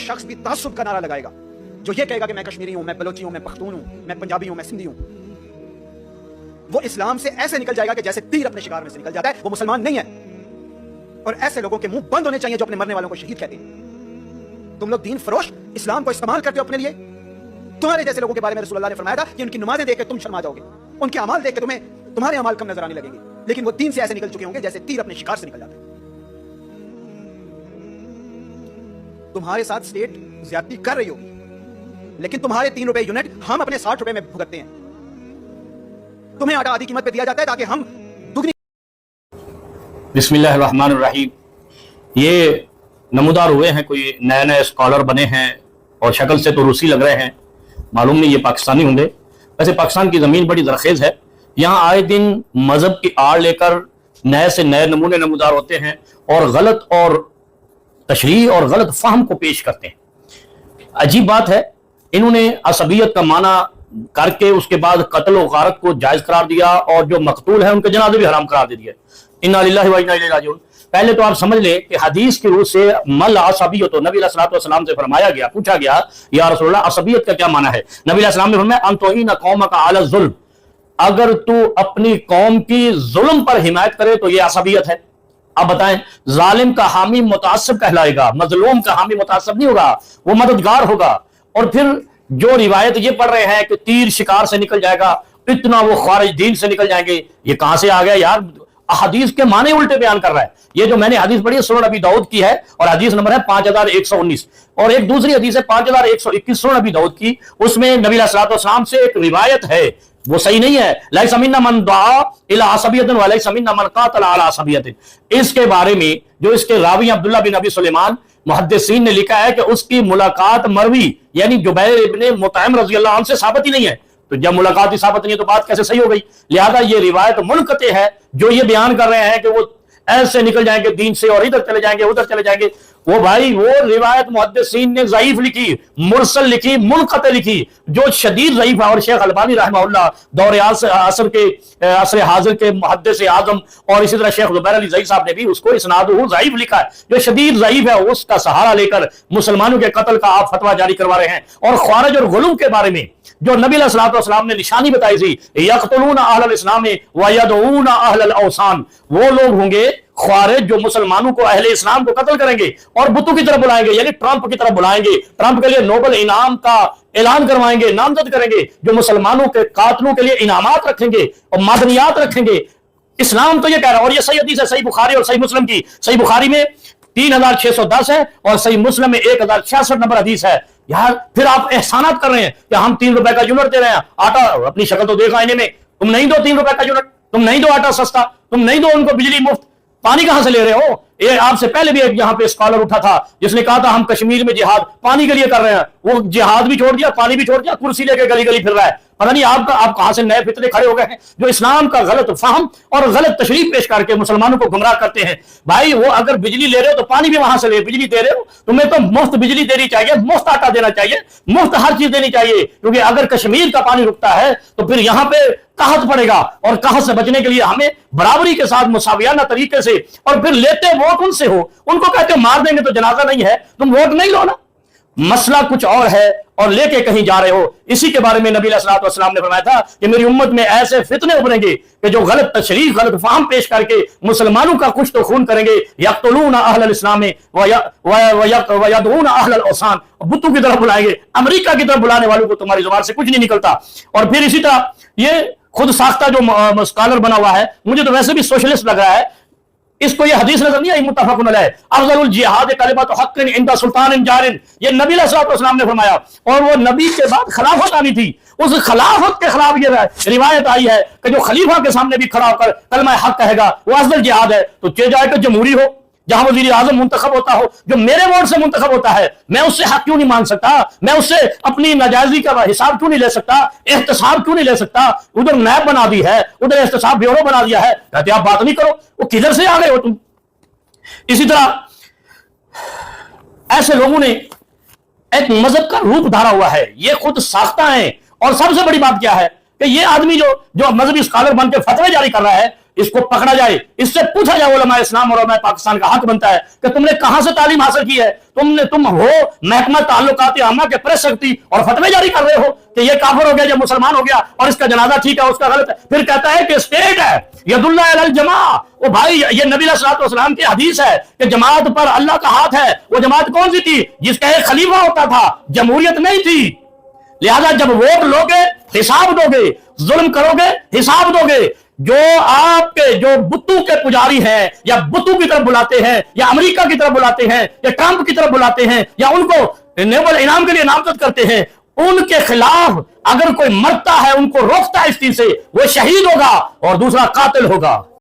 शख्स भी तहस्सुब का नारा लगाएगा, जो ये कहेगा कि मैं कश्मीरी हूं, मैं बलोची हूं, मैं पख्तून हूं, मैं पंजाबी हूं, मैं सिंधी हूं, वो इस्लाम से ऐसे निकल जाएगा कि जैसे तीर अपने शिकार में से निकल जाता है, वो मुसलमान नहीं है। और ऐसे लोगों के मुंह बंद होने चाहिए जो अपने मरने वालों को शहीद कहते हैं। तुम लोग दीन फरोश इस्लाम को इस्तेमाल करते हो अपने लिए। तुम्हारे जैसे लोगों के बारे में रसूल अल्लाह ने फरमाया था कि उनकी नमाजें देख के तुम शर्मा जाओगे, उनके अमाल देख के तुम्हें तुम्हारे अमाल कम नजर आने लगेंगे, लेकिन वो दीन से ऐसे निकल चुके होंगे जैसे तीर अपने शिकार से निकल जाता है। तुम्हारे साथ स्टेट ज्यादती कर रही होगी, लेकिन तुम्हारे 3 रुपए यूनिट हम अपने 60 रुपए में भुगतते हैं। तुम्हें आटा आधी कीमत पे दिया जाता है ताकि हम दुगनी। बिस्मिल्लाहिर्रहमानिर्रहीम। ये नमूदार हुए हैं, कोई नए नए स्कॉलर बने हैं और शक्ल से तो रूसी लग रहे हैं, मालूम नहीं ये पाकिस्तानी होंगे। वैसे पाकिस्तान की ज़मीन बड़ी दरखेज है, यहाँ आए दिन मजहब की आड़ लेकर नए से नए नमूने नमूदार होते हैं और गलत और तशरीह और गलत फहम को पेश करते हैं। अजीब बात है, इन्होंने असबियत का माना करके उसके बाद कत्ल और गारत को जायज करार दिया और जो मकतूल है उनके जनाजे भी हराम करार दे दिया। इन्ना लिल्लाहि व इन्ना इलैहि राजिऊन। पहले तो आप समझ ले कि हदीस की रूह से मल असबियत हो, नबी अलैहि सलाम से फरमाया गया, पूछा गया या रसूलल्लाह असबियत का क्या माना है? नबी अलैहि सलाम ने फरमाया अंतोहीन कौमका अला जुल्म, अगर तू अपनी कौम की जुल्म पर हिमायत करे तो ये असबियत है। अब बताएं, जालिम का हामी मुतासिब कहलाएगा, मजलूम का हामी मुतासिब नहीं होगा, वो मददगार होगा। और फिर जो रिवायत ये पढ़ रहे हैं कि तीर शिकार से निकल जाएगा, इतना वो खारिज दीन से निकल जाएंगे, ये कहां से आ गया यार? हदीस के माने उल्टे बयान कर रहा है। ये जो मैंने हदीस पढ़ी है सुनन अबी दाऊद की है और हदीस नंबर है 5119, और एक दूसरी हदीस है 5121 सुनन अबी दाऊद की, उसमें नबी अलैहि सलाम से एक रिवायत है, वो सही नहीं है। लैसा मिन्ना मन दुआ इला असबियतिन व लैसा मिन्ना मन क़ातल अला असबियतिन। इसके बारे में जो इसके रावी अब्दुल्लाह बिन अबी सुलेमान मुहद्दिसीन ने लिखा है कि उसकी मुलाकात मरवी यानी जुबैर इब्ने मुतइम रज़ी अल्लाह अन्हु से साबित ही नहीं है। तो जब मुलाकात ही साबित नहीं है तो बात कैसे सही हो गई? लिहाजा ये रिवायत मुनक़ते है। जो ये बयान कर रहे हैं कि वो ऐसे निकल जाएंगे दीन से और इधर चले जाएंगे उधर चले जाएंगे, वो भाई वो रिवायत मुहद्दिसीन ने ज़ईफ लिखी, मुरसल लिखी, मुनक़ते लिखी, जो शदीद ज़ईफ है। और शेख अलबानी रहमहुल्लाह दौरे असर हाजिर के मुहद्दिस आज़म और इसी तरह शेख ज़ुबैर अली ज़ई साहब ने भी उसको इस्नादुहु ज़ईफ लिखा है। जो शदीद ज़ईफ है उसका सहारा लेकर मुसलमानों के कत्ल का आप फतवा जारी करवा रहे हैं। और ख़वारिज और गुलूम के बारे में जो नबी अलैहि सलाम ने निशानी बताई थी, यक़्तुलूना अहलल इस्लाम व यदऊना अहलल औसान, वो लोग होंगे ख्वारिज जो मुसलमानों को अहले इस्लाम को कत्ल करेंगे और बुतों की तरफ बुलाएंगे, यानी ट्रंप की तरफ बुलाएंगे, ट्रंप के लिए नोबेल इनाम का ऐलान करवाएंगे, नामजद करेंगे, जो मुसलमानों के कातलों के लिए इनामात रखेंगे और मादनियात रखेंगे। इस्लाम तो ये कह रहा है, और ये सही हदीस है सही बुखारी और सही मुस्लिम की। सही बुखारी में 3610 है और सही मुस्लिम में 1066 नंबर हदीस है। यार फिर आप एहसानात कर रहे हैं कि हम 3 रुपए का यूनिट दे रहे हैं। आटा, अपनी शक्ल तो देखा आईने में, तुम नहीं दो 3 रुपए का यूनिट, तुम नहीं दो आटा सस्ता, तुम नहीं दो उनको बिजली मुफ्त, पानी कहां से ले रहे हो? ये आपसे पहले भी एक यहां पे स्कॉलर उठा था जिसने कहा था हम कश्मीर में जिहाद पानी के लिए कर रहे हैं, वो जिहाद भी छोड़ दिया, पानी भी छोड़ दिया, कुर्सी लेके गली गली फिर रहा है। पता नहीं आप कहां से नए फितरे खड़े हो गए हैं जो इस्लाम का गलत फहम और गलत तशरीह पेश करके मुसलमानों को गुमराह करते हैं। भाई वो अगर बिजली ले रहे हो तो पानी भी वहां से ले, बिजली दे रहे हो, तुम्हें तो मुफ्त बिजली देनी चाहिए, मुफ्त आटा देना चाहिए, मुफ्त हर चीज देनी चाहिए, क्योंकि अगर कश्मीर का पानी रुकता है तो फिर यहां पे कहत पड़ेगा। और कहत से बचने के लिए हमें बराबरी के साथ मुसावियाना तरीके से, और फिर लेते वोट उनसे हो, उनको कहते मार देंगे तो जनाजा नहीं है, तुम वोट नहीं लो ना। मसला कुछ और है और लेके कहीं जा रहे हो। इसी के बारे में नबी अलैहि सलाम ने फरमाया था कि मेरी उम्मत में ऐसे फितने उभरेंगे कि जो गलत तशरीह गलत फहम पेश करके मुसलमानों का कुछ तो खून करेंगे। यक़्तुलूना अहलल इस्लाम व यदऊना अहलल औसान, बुतों की तरफ बुलाएंगे, अमेरिका की तरफ बुलाने वालों को तुम्हारी जुबान से कुछ नहीं निकलता। और फिर इसी तरह ये खुद साख्ता जो स्कॉलर बना हुआ है, मुझे तो वैसे भी सोशलिस्ट लग रहा है, इसको ये हदीस नजर नहीं आई मुत्तफ़क़ुन अलैह, अफ़ज़लुल जिहाद कलिमतु हक़्क़िन इंदा सुल्तानिन जारिन, ये नबी अलैहिस्सलाम ने फरमाया। और वो नबी के बाद खिलाफत आनी थी, उस खिलाफत के खिलाफ ये रिवायत आई है कि जो खलीफा के सामने भी खड़ा होकर कलमा हक कहेगा वो अफ़ज़ल जिहाद है। तो चाहे जाए कि जमहूरी हो जहां वज़ीर आज़म मुंतखब होता हो, जो मेरे वोट से मुंतखब होता है, मैं उससे हक क्यों नहीं मांग सकता? मैं उससे अपनी नाजायजी का हिसाब क्यों नहीं ले सकता? एहतसाब क्यों नहीं ले सकता? उधर नैब बना दी है, उधर एहतसाब ब्यूरो बना दिया है, कहते आप बात नहीं करो, वो किधर से आ गए हो तुम? इसी तरह ऐसे लोगों ने एक मजहब का रूप धारा हुआ है, ये खुद साख्ता है। और सबसे बड़ी बात क्या है कि ये आदमी जो मजहबी स्कॉलर बन के फतवे जारी कर रहा है, इसको पकड़ा जाए, इससे पूछा जाए उलमा इस्लाम और उलमा पाकिस्तान का हक बनता है कि तुमने कहां से तालीम हासिल की है, तुम हो महकमा ताल्लुकात आमा के प्रेस शक्ति और फतवे जारी कर रहे हो कि ये काफिर हो गया, ये मुसलमान हो गया और इसका जनाजा ठीक है उसका गलत है, फिर कहता है कि स्टेट है यदुल्लाह अलल जमा। ओ भाई, ये नबी सल्लल्लाहु की हदीस है कि जमात पर अल्लाह का हाथ है। वो जमात कौन सी थी? जिसका एक खलीफा होता था, जमहूरियत नहीं थी। लिहाजा जब वोट लोगे हिसाब दोगे, जुल्म करोगे हिसाब दोगे। जो आपके जो बुतों के पुजारी हैं या बुतों की तरफ बुलाते हैं या अमेरिका की तरफ बुलाते हैं या ट्रंप की तरफ बुलाते हैं या उनको नोबेल इनाम के लिए नामजद करते हैं, उनके खिलाफ अगर कोई मरता है, उनको रोकता है इस चीज से, वो शहीद होगा और दूसरा कातिल होगा।